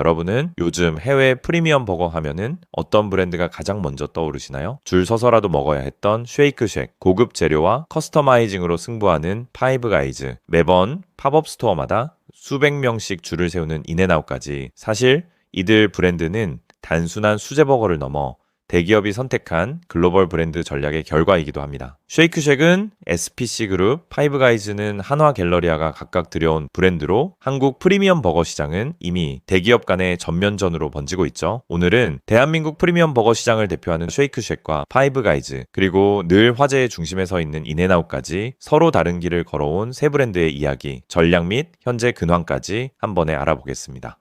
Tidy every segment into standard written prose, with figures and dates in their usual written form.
여러분은 요즘 해외 프리미엄 버거 하면은 어떤 브랜드가 가장 먼저 떠오르시나요? 줄 서서라도 먹어야 했던 쉐이크쉑, 고급 재료와 커스터마이징으로 승부하는 파이브가이즈, 매번 팝업 스토어마다 수백 명씩 줄을 세우는 인앤아웃까지. 사실 이들 브랜드는 단순한 수제버거를 넘어 대기업이 선택한 글로벌 브랜드 전략의 결과이기도 합니다. 쉐이크쉑은 SPC 그룹, 파이브가이즈는 한화갤러리아가 각각 들여온 브랜드로 한국 프리미엄 버거 시장은 이미 대기업 간의 전면전으로 번지고 있죠. 오늘은 대한민국 프리미엄 버거 시장을 대표하는 쉐이크쉑과 파이브가이즈, 그리고 늘 화제의 중심에 서 있는 인앤아웃까지 서로 다른 길을 걸어온 세 브랜드의 이야기, 전략 및 현재 근황까지 한 번에 알아보겠습니다.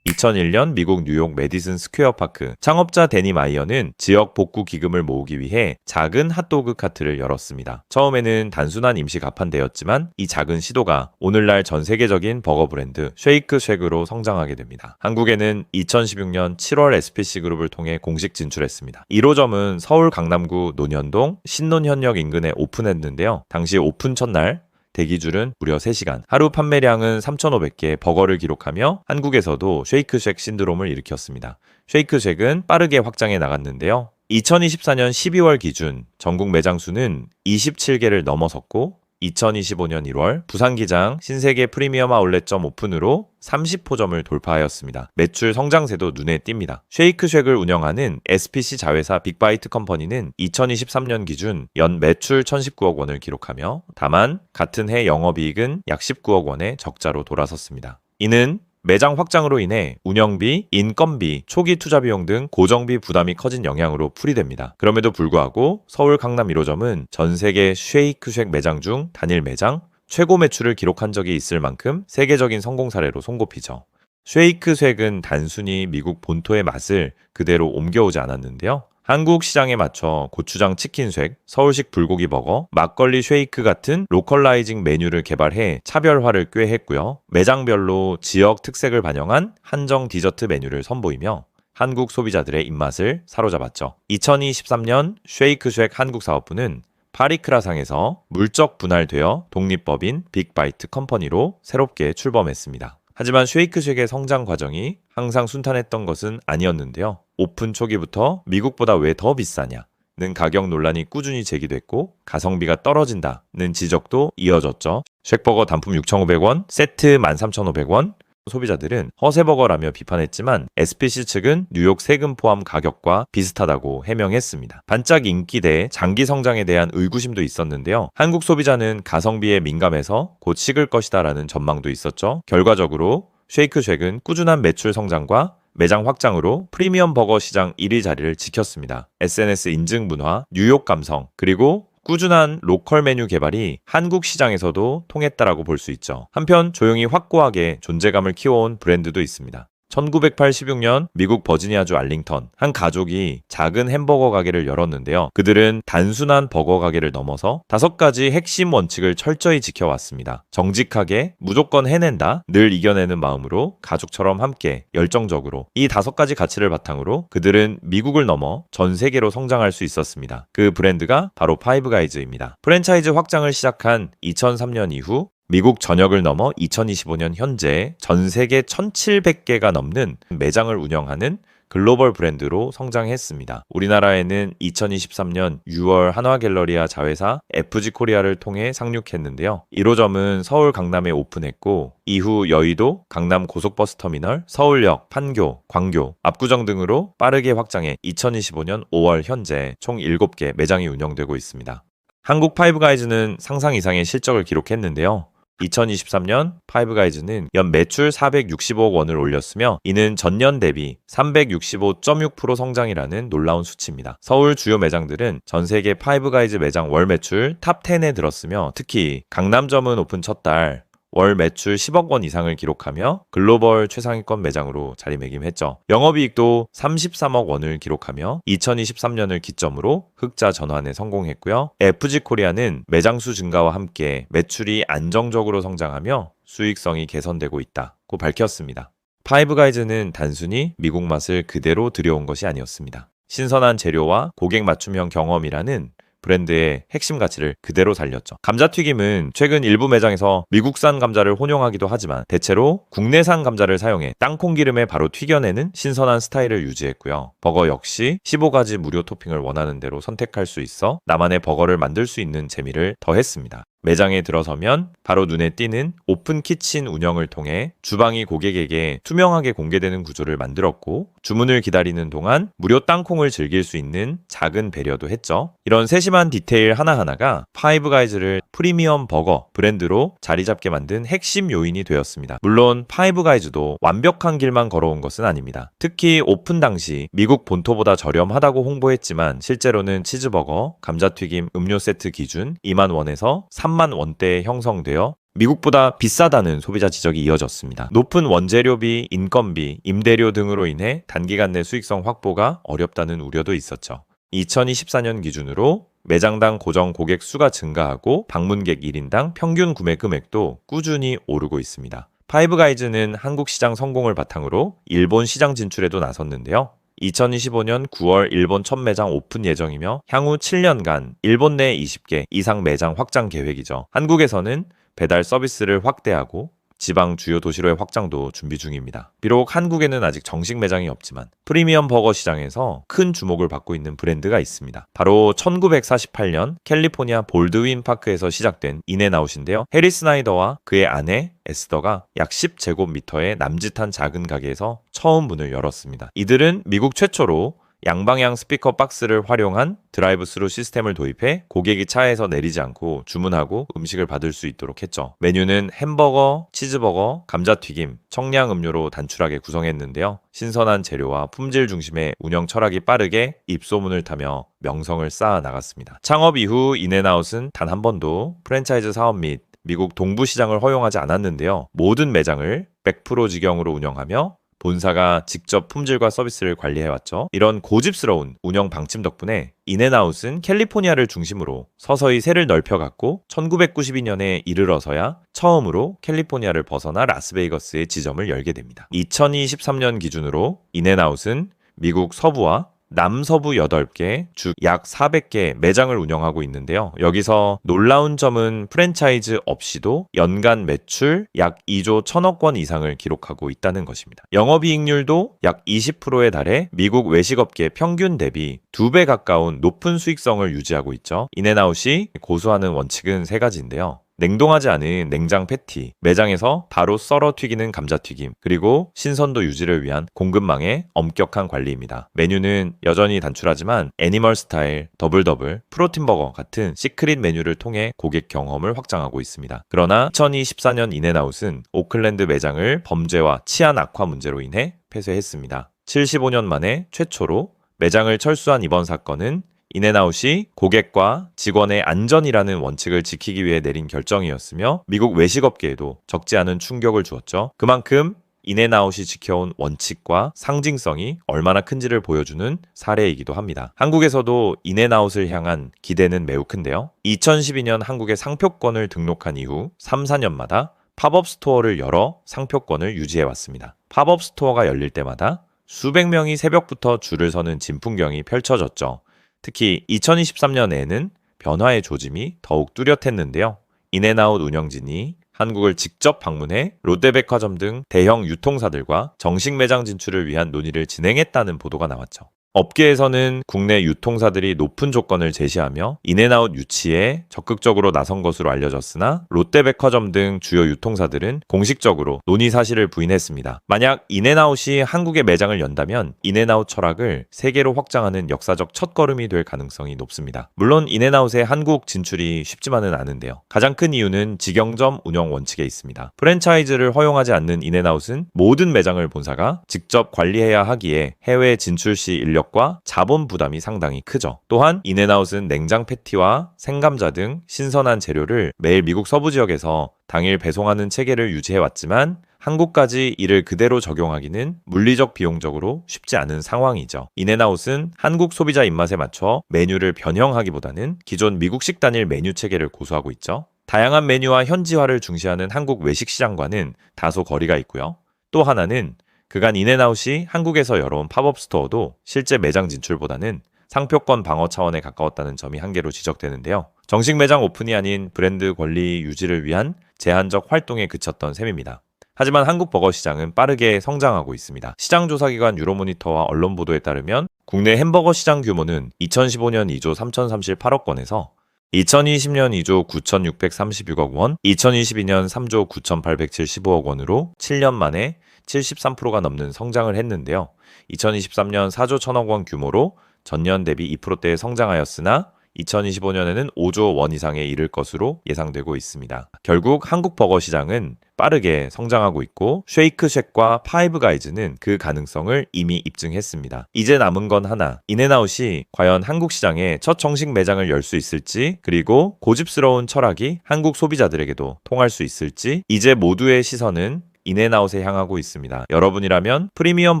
2001년 미국 뉴욕 매디슨 스퀘어 파크, 창업자 데니 마이어는 지역 복구 기금을 모으기 위해 작은 핫도그 카트를 열었습니다. 처음에는 단순한 임시 가판대였지만 이 작은 시도가 오늘날 전 세계적인 버거 브랜드 쉐이크쉑으로 성장하게 됩니다. 한국에는 2016년 7월 SPC 그룹을 통해 공식 진출했습니다. 1호점은 서울 강남구 논현동 신논현역 인근에 오픈했는데요. 당시 오픈 첫날 대기줄은 무려 3시간, 하루 판매량은 3,500개 버거를 기록하며 한국에서도 쉐이크쉑 신드롬을 일으켰습니다. 쉐이크쉑은 빠르게 확장해 나갔는데요. 2024년 12월 기준 전국 매장 수는 27개를 넘어섰고 2025년 1월 부산기장 신세계 프리미엄 아울렛점 오픈으로 30호점을 돌파하였습니다. 매출 성장세도 눈에 띕니다. 쉐이크쉑을 운영하는 SPC 자회사 빅바이트 컴퍼니는 2023년 기준 연 매출 1,019억 원을 기록하며 다만 같은 해 영업이익은 약 19억 원의 적자로 돌아섰습니다. 이는 매장 확장으로 인해 운영비, 인건비, 초기 투자 비용 등 고정비 부담이 커진 영향으로 풀이됩니다. 그럼에도 불구하고 서울 강남 1호점은 전 세계 쉐이크쉑 매장 중 단일 매장 최고 매출을 기록한 적이 있을 만큼 세계적인 성공 사례로 손꼽히죠. 쉐이크쉑은 단순히 미국 본토의 맛을 그대로 옮겨오지 않았는데요. 한국 시장에 맞춰 고추장 치킨쉑, 서울식 불고기 버거, 막걸리 쉐이크 같은 로컬라이징 메뉴를 개발해 차별화를 꾀했고요. 매장별로 지역 특색을 반영한 한정 디저트 메뉴를 선보이며 한국 소비자들의 입맛을 사로잡았죠. 2023년 쉐이크쉑 한국사업부는 파리크라상에서 물적 분할되어 독립법인 빅바이트 컴퍼니로 새롭게 출범했습니다. 하지만 쉐이크쉑의 성장 과정이 항상 순탄했던 것은 아니었는데요. 오픈 초기부터 미국보다 왜 더 비싸냐는 가격 논란이 꾸준히 제기됐고 가성비가 떨어진다는 지적도 이어졌죠. 쉑버거 단품 6,500원, 세트 13,500원, 소비자들은 허세버거라며 비판했지만 SPC 측은 뉴욕 세금 포함 가격과 비슷하다고 해명했습니다. 반짝 인기대 장기 성장에 대한 의구심도 있었는데요. 한국 소비자는 가성비에 민감해서 곧 식을 것이다라는 전망도 있었죠. 결과적으로 쉐이크쉑은 꾸준한 매출 성장과 매장 확장으로 프리미엄 버거 시장 1위 자리를 지켰습니다. SNS 인증 문화, 뉴욕 감성, 그리고 꾸준한 로컬 메뉴 개발이 한국 시장에서도 통했다라고 볼 수 있죠. 한편 조용히 확고하게 존재감을 키워온 브랜드도 있습니다. 1986년 미국 버지니아주 알링턴 한 가족이 작은 햄버거 가게를 열었는데요. 그들은 단순한 버거 가게를 넘어서 5가지 핵심 원칙을 철저히 지켜왔습니다. 정직하게 무조건 해낸다, 늘 이겨내는 마음으로 가족처럼 함께 열정적으로, 이 5가지 가치를 바탕으로 그들은 미국을 넘어 전 세계로 성장할 수 있었습니다. 그 브랜드가 바로 파이브가이즈입니다. 프랜차이즈 확장을 시작한 2003년 이후 미국 전역을 넘어 2025년 현재 전 세계 1,700개가 넘는 매장을 운영하는 글로벌 브랜드로 성장했습니다. 우리나라에는 2023년 6월 한화갤러리아 자회사 FG 코리아를 통해 상륙했는데요. 1호점은 서울 강남에 오픈했고 이후 여의도, 강남 고속버스터미널, 서울역, 판교, 광교, 압구정 등으로 빠르게 확장해 2025년 5월 현재 총 7개 매장이 운영되고 있습니다. 한국 파이브가이즈는 상상 이상의 실적을 기록했는데요. 2023년 파이브가이즈는 연 매출 465억 원을 올렸으며 이는 전년 대비 365.6% 성장이라는 놀라운 수치입니다. 서울 주요 매장들은 전 세계 파이브가이즈 매장 월 매출 탑 10에 들었으며 특히 강남점은 오픈 첫 달 월 매출 10억 원 이상을 기록하며 글로벌 최상위권 매장으로 자리매김했죠. 영업이익도 33억 원을 기록하며 2023년을 기점으로 흑자 전환에 성공했고요. FG 코리아는 매장 수 증가와 함께 매출이 안정적으로 성장하며 수익성이 개선되고 있다고 밝혔습니다. 파이브가이즈는 단순히 미국 맛을 그대로 들여온 것이 아니었습니다. 신선한 재료와 고객 맞춤형 경험이라는 브랜드의 핵심 가치를 그대로 살렸죠. 감자튀김은 최근 일부 매장에서 미국산 감자를 혼용하기도 하지만 대체로 국내산 감자를 사용해 땅콩 기름에 바로 튀겨내는 신선한 스타일을 유지했고요. 버거 역시 15가지 무료 토핑을 원하는 대로 선택할 수 있어 나만의 버거를 만들 수 있는 재미를 더했습니다. 매장에 들어서면 바로 눈에 띄는 오픈 키친 운영을 통해 주방이 고객에게 투명하게 공개되는 구조를 만들었고, 주문을 기다리는 동안 무료 땅콩을 즐길 수 있는 작은 배려도 했죠. 이런 세심한 디테일 하나하나가 파이브가이즈를 프리미엄 버거 브랜드로 자리 잡게 만든 핵심 요인이 되었습니다. 물론 파이브가이즈도 완벽한 길만 걸어온 것은 아닙니다. 특히 오픈 당시 미국 본토보다 저렴하다고 홍보했지만 실제로는 치즈버거, 감자튀김, 음료 세트 기준 2만 원에서 3만 원대에 형성되어 미국보다 비싸다는 소비자 지적이 이어졌습니다. 높은 원재료비, 인건비, 임대료 등으로 인해 단기간 내 수익성 확보가 어렵다는 우려도 있었죠. 2024년 기준으로 매장당 고정 고객 수가 증가하고 방문객 1인당 평균 구매 금액도 꾸준히 오르고 있습니다. 파이브가이즈는 한국 시장 성공을 바탕으로 일본 시장 진출에도 나섰는데요. 2025년 9월 일본 첫 매장 오픈 예정이며 향후 7년간 일본 내 20개 이상 매장 확장 계획이죠. 한국에서는 배달 서비스를 확대하고 지방 주요 도시로의 확장도 준비 중입니다. 비록 한국에는 아직 정식 매장이 없지만 프리미엄 버거 시장에서 큰 주목을 받고 있는 브랜드가 있습니다. 바로 1948년 캘리포니아 볼드윈 파크에서 시작된 인앤아웃인데요. 해리 스나이더와 그의 아내 에스더가 약 10제곱미터의 남짓한 작은 가게에서 처음 문을 열었습니다. 이들은 미국 최초로 양방향 스피커 박스를 활용한 드라이브 스루 시스템을 도입해 고객이 차에서 내리지 않고 주문하고 음식을 받을 수 있도록 했죠. 메뉴는 햄버거, 치즈버거, 감자튀김, 청량음료로 단출하게 구성했는데요. 신선한 재료와 품질 중심의 운영 철학이 빠르게 입소문을 타며 명성을 쌓아 나갔습니다. 창업 이후 인앤아웃은 단 한 번도 프랜차이즈 사업 및 미국 동부 시장을 허용하지 않았는데요. 모든 매장을 100% 직영으로 운영하며 본사가 직접 품질과 서비스를 관리해왔죠. 이런 고집스러운 운영 방침 덕분에 인앤아웃은 캘리포니아를 중심으로 서서히 세를 넓혀갔고 1992년에 이르러서야 처음으로 캘리포니아를 벗어나 라스베이거스의 지점을 열게 됩니다. 2023년 기준으로 인앤아웃은 미국 서부와 남서부 8개, 주 약 400개 매장을 운영하고 있는데요. 여기서 놀라운 점은 프랜차이즈 없이도 연간 매출 약 2조 1천억 원 이상을 기록하고 있다는 것입니다. 영업이익률도 약 20%에 달해 미국 외식업계 평균 대비 2배 가까운 높은 수익성을 유지하고 있죠. 인앤아웃이 고수하는 원칙은 3가지인데요. 냉동하지 않은 냉장 패티, 매장에서 바로 썰어 튀기는 감자튀김, 그리고 신선도 유지를 위한 공급망의 엄격한 관리입니다. 메뉴는 여전히 단출하지만 애니멀 스타일, 더블더블, 프로틴버거 같은 시크릿 메뉴를 통해 고객 경험을 확장하고 있습니다. 그러나 2024년 인앤아웃은 오클랜드 매장을 범죄와 치안 악화 문제로 인해 폐쇄했습니다. 75년 만에 최초로 매장을 철수한 이번 사건은 인앤아웃이 고객과 직원의 안전이라는 원칙을 지키기 위해 내린 결정이었으며 미국 외식업계에도 적지 않은 충격을 주었죠. 그만큼 인앤아웃이 지켜온 원칙과 상징성이 얼마나 큰지를 보여주는 사례이기도 합니다. 한국에서도 인앤아웃을 향한 기대는 매우 큰데요. 2012년 한국에 상표권을 등록한 이후 3, 4년마다 팝업 스토어를 열어 상표권을 유지해왔습니다. 팝업 스토어가 열릴 때마다 수백 명이 새벽부터 줄을 서는 진풍경이 펼쳐졌죠. 특히 2023년에는 변화의 조짐이 더욱 뚜렷했는데요. 인앤아웃 운영진이 한국을 직접 방문해 롯데백화점 등 대형 유통사들과 정식 매장 진출을 위한 논의를 진행했다는 보도가 나왔죠. 업계에서는 국내 유통사들이 높은 조건을 제시하며 인앤아웃 유치에 적극적으로 나선 것으로 알려졌으나 롯데백화점 등 주요 유통사들은 공식적으로 논의 사실을 부인했습니다. 만약 인앤아웃이 한국에 매장을 연다면 인앤아웃 철학을 세계로 확장하는 역사적 첫걸음이 될 가능성이 높습니다. 물론 인앤아웃의 한국 진출이 쉽지만은 않은데요. 가장 큰 이유는 직영점 운영 원칙에 있습니다. 프랜차이즈를 허용하지 않는 인앤아웃은 모든 매장을 본사가 직접 관리해야 하기에 해외 진출 시 인력 과 자본 부담이 상당히 크죠. 또한 인앤아웃은 냉장 패티와 생감자 등 신선한 재료를 매일 미국 서부 지역에서 당일 배송하는 체계를 유지해왔지만 한국까지 이를 그대로 적용하기는 물리적 비용적으로 쉽지 않은 상황이죠. 인앤아웃은 한국 소비자 입맛에 맞춰 메뉴를 변형하기보다는 기존 미국식 단일 메뉴 체계를 고수하고 있죠. 다양한 메뉴와 현지화를 중시하는 한국 외식 시장과는 다소 거리가 있고요. 또 하나는 그간 인앤아웃이 한국에서 열어온 팝업 스토어도 실제 매장 진출보다는 상표권 방어 차원에 가까웠다는 점이 한계로 지적되는데요. 정식 매장 오픈이 아닌 브랜드 권리 유지를 위한 제한적 활동에 그쳤던 셈입니다. 하지만 한국 버거 시장은 빠르게 성장하고 있습니다. 시장 조사기관 유로모니터와 언론 보도에 따르면 국내 햄버거 시장 규모는 2015년 2조 3,038억 원에서 2020년 2조 9,636억 원, 2022년 3조 9,875억 원으로 7년 만에 73%가 넘는 성장을 했는데요. 2023년 4조 1,000억 원 규모로 전년 대비 2%대 성장하였으나 2025년에는 5조 원 이상에 이를 것으로 예상되고 있습니다. 결국 한국 버거 시장은 빠르게 성장하고 있고 쉐이크쉑과 파이브가이즈는 그 가능성을 이미 입증했습니다. 이제 남은 건 하나, 인앤아웃이 과연 한국 시장에 첫 정식 매장을 열 수 있을지, 그리고 고집스러운 철학이 한국 소비자들에게도 통할 수 있을지, 이제 모두의 시선은 인앤아웃에 향하고 있습니다. 여러분이라면 프리미엄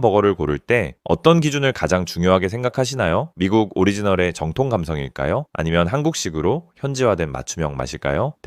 버거를 고를 때 어떤 기준을 가장 중요하게 생각하시나요? 미국 오리지널의 정통 감성일까요? 아니면 한국식으로 현지화된 맞춤형 맛일까요?